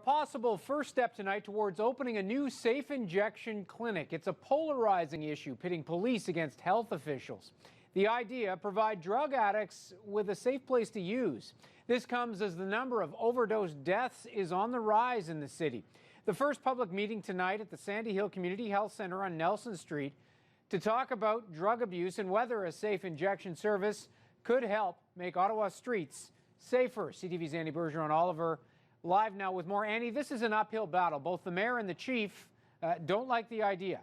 possible first step tonight towards opening a new safe injection clinic. It's a polarizing issue pitting police against health officials. The idea, provide drug addicts with a safe place to use. This comes as the number of overdose deaths is on the rise in the city. The first public meeting tonight at the Sandy Hill Community Health Centre on Nelson Street to talk about drug abuse and whether a safe injection service could help make Ottawa streets safer. CTV's Annie Bergeron-Oliver live now with more. Annie, this is an uphill battle. Both the mayor and the chief don't like the idea.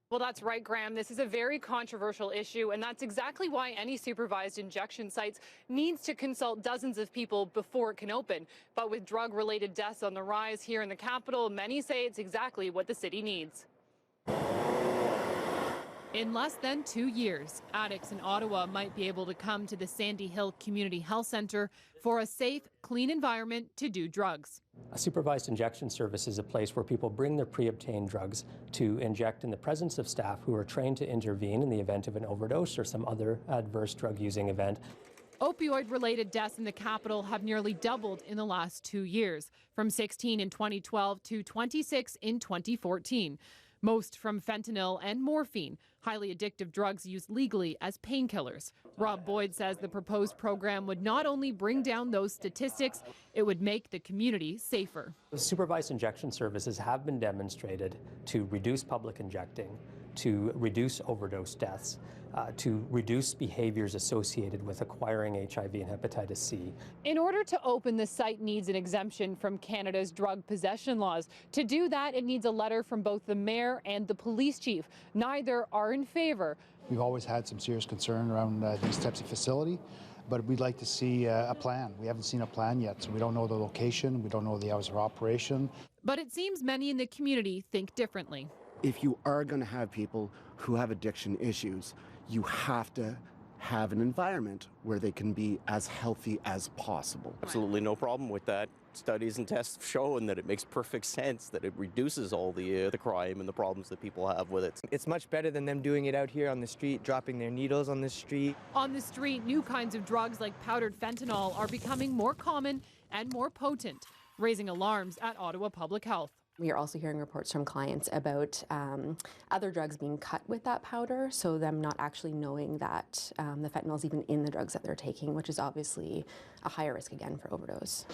Well, that's right, Graham. This is a very controversial issue, and that's exactly why any supervised injection sites needs to consult dozens of people before it can open. But with drug-related deaths on the rise here in the capital, many say it's exactly what the city needs. In less than 2 years, addicts in Ottawa might be able to come to the Sandy Hill Community Health Centre for a safe, clean environment to do drugs. A supervised injection service is a place where people bring their pre-obtained drugs to inject in the presence of staff who are trained to intervene in the event of an overdose or some other adverse drug-using event. Opioid-related deaths in the capital have nearly doubled in the last 2 years, from 16 in 2012 to 26 in 2014. Most from fentanyl and morphine, highly addictive drugs used legally as painkillers. Rob Boyd says the proposed program would not only bring down those statistics, it would make the community safer. The supervised injection services have been demonstrated to reduce public injecting, to reduce overdose deaths, to reduce behaviors associated with acquiring HIV and Hepatitis C. In order to open, the site needs an exemption from Canada's drug possession laws. To do that, it needs a letter from both the mayor and the police chief. Neither are in favor. We've always had some serious concern around these types of facility, but we'd like to see a plan. We haven't seen a plan yet, so we don't know the location, we don't know the hours of operation. But it seems many in the community think differently. If you are going to have people who have addiction issues, you have to have an environment where they can be as healthy as possible. Absolutely no problem with that. Studies and tests have shown that it makes perfect sense, that it reduces all the crime and the problems that people have with it. It's much better than them doing it out here on the street, dropping their needles on the street. On the street, new kinds of drugs like powdered fentanyl are becoming more common and more potent, raising alarms at Ottawa Public Health. We are also hearing reports from clients about other drugs being cut with that powder, so them not actually knowing that the fentanyl is even in the drugs that they're taking, which is obviously a higher risk again for overdose.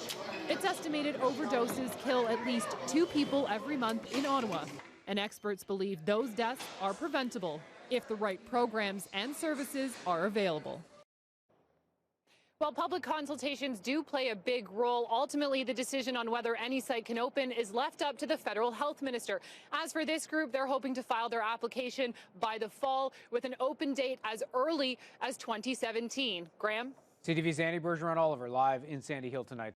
It's estimated overdoses kill at least 2 people every month in Ottawa, and experts believe those deaths are preventable if the right programs and services are available. Well, public consultations do play a big role. Ultimately, the decision on whether any site can open is left up to the federal health minister. As for this group, they're hoping to file their application by the fall with an open date as early as 2017. Graham? CTV's Annie Bergeron-Oliver live in Sandy Hill tonight.